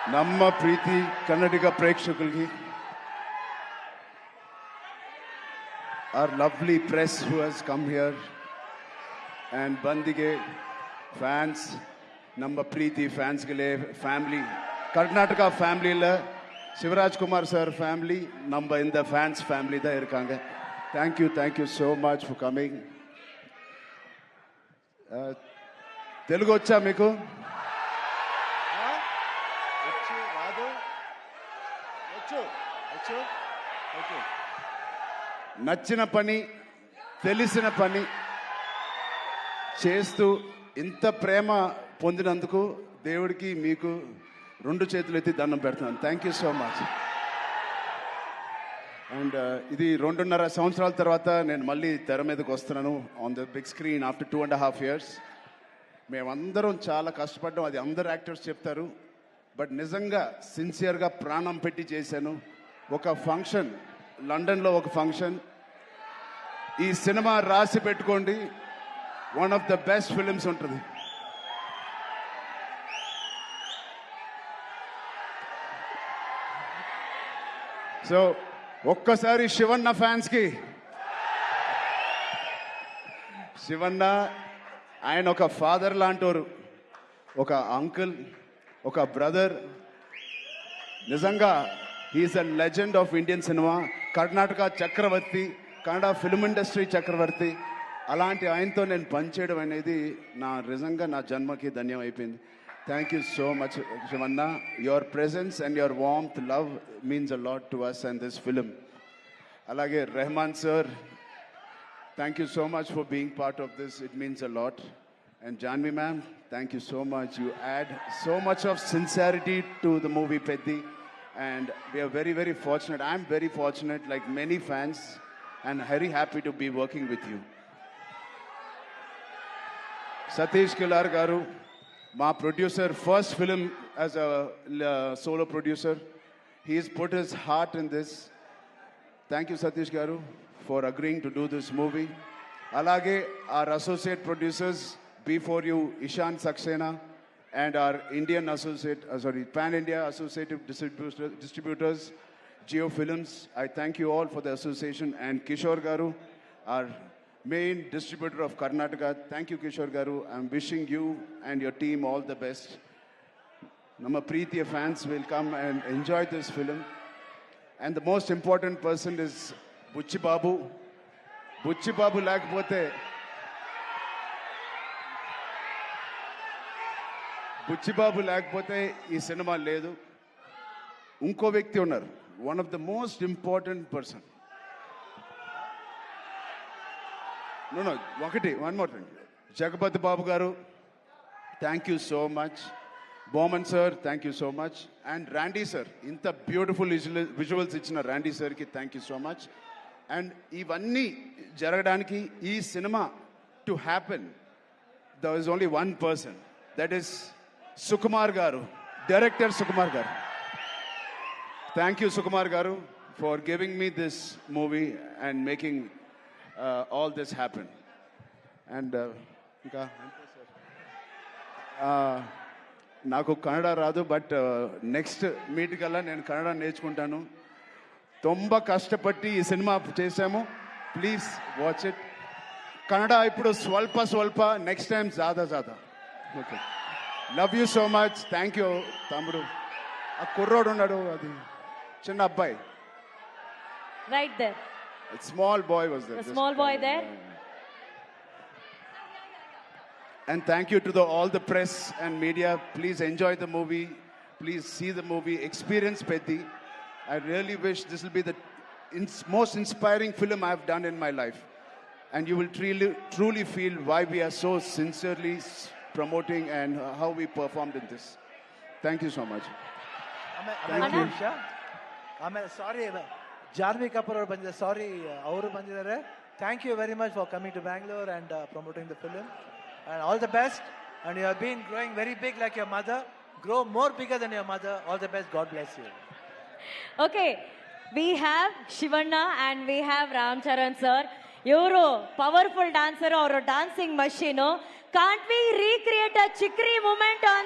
ನಮ್ಮ ಪ್ರೀತಿ ಕನ್ನಡಿಗ ಪ್ರೇಕ್ಷಕರಿಗೆ, our lovely press who has come here, and Bandige fans, ನಮ್ಮ ಪ್ರೀತಿ fans ಗೆ family, ಕರ್ನಾಟಕ family ல ಶಿವರಾಜ್ ಕುಮಾರ್ ಸರ್ ಫ್ಯಾಮಿಲಿ நம்ம இந்த fans family தான் இருக்காங்க. Thank you so much for coming. Telugu వచ్చా మీకు? నచ్చిన పని, తెలిసిన పని చేస్తూ ఇంత ప్రేమ పొందినందుకు దేవుడికి మీకు రెండు చేతులు ఎత్తి దండం పెడుతున్నాను. Thank you so much. And ఇది 2.5 సంవత్సరాల తర్వాత నేను మళ్ళీ తెర మీదకి వస్తున్నాను on the big screen after 2.5 years. మేమందరం చాలా కష్టపడ్డాం, అది అందరు యాక్టర్స్ చెప్తారు. బట్ నిజంగా సిన్సియర్గా ప్రాణం పెట్టి చేశాను. ఒక ఫంక్షన్, లండన్లో ఒక ఫంక్షన్, ఈ సినిమా రాసి పెట్టుకోండి, one of the best films ఉంటుంది. సో ఒక్కసారి శివన్న ఫ్యాన్స్కి, శివన్న ఆయన ఒక ఫాదర్ లాంటోరు, ఒక అంకుల్, ఒక బ్రదర్. నిజంగా he's a legend of Indian cinema, Karnataka చక్రవర్తి, కన్నడ ఫిల్మ్ ఇండస్ట్రీ చక్రవర్తి. అలాంటి ఆయనతో నేను పనిచేయడం అనేది నిజంగా నా జన్మకి ధన్యం అయిపోయింది. Thank you so much Shivanna. Your presence and your warmth, love means a lot to us and this film. అలాగే Rahman sir, thank you so much for being part of this, it means a lot. And Janvi ma'am, thank you so much. You add so much of sincerity to the movie Peddi, and we are very, very fortunate. I'm very fortunate, like many fans, and very happy to be working with you. Satish Kilar garu, my producer, first film as a solo producer. He has put his heart in this. Thank you Satish garu for agreeing to do this movie. Alage our associate producers before you, Ishan Saxena, and our Indian associate, Pan-India associative distributors, Geo Films. I thank you all for the association. And Kishore Garu, our main distributor of Karnataka. Thank you, Kishore Garu. I'm wishing you and your team all the best. Nama Preetiya fans will come and enjoy this film. And the most important person is Buchi Babu. Buchi Babu lakapothe, Buchibabu లేకపోతే ఈ సినిమా లేదు. ఇంకో వ్యక్తి ఉన్నారు, one of the most important person. No one more thing, Jagapati Babu garu, thank you so much. Boman sir, thank you so much. And Randy sir, ఇంత beautiful visuals ఇచ్చిన Randy సార్కి thank you so much. And ఇవన్నీ జరగడానికి, ఈ సినిమా to happen, there is only one person, that is Sukumar garu, director Sukumar garu. Thank you Sukumar గారు for giving me this movie and making all this happen. And ఇంకా నాకు కన్నడ రాదు, బట్ నెక్స్ట్ మీట్ కల్లా నేను కన్నడ నేర్చుకుంటాను. ತುಂಬ కష్టపట్టి ఈ సినిమా చేశాము. Please watch it. కన్నడ ఇప్పుడు స్వల్ప, నెక్స్ట్ టైం జాదా. Okay, love you so much. Thank you తమ్ముడు. ఆ కుర్రోడు ఉన్నాడు, అది చిన్న అబ్బాయి, right there, small boy was there, small boy there. And thank you to all the press and media. Please enjoy the movie. Please see the movie. Experience Peddi. I really wish this will be the most inspiring film I have done in my life. And you will truly feel why we are so sincerely promoting and how we performed in this. Thank you so much. Thank you. Sorry, Janvi Kapoor ಅವರು ಬಂದಿದ್ದಾರೆ. ಸಾರಿ, ಅವರು ಬಂದಿದ್ದಾರೆ. Thank you very much for coming to Bangalore and promoting the film. And all the best. And you have been growing very big like your mother. Grow more bigger than your mother. All the best. God bless you. Okay, we have Shivanna and we have Ram Charan sir. Euro powerful dancer or a dancing machine. Can't we recreate a chikri moment on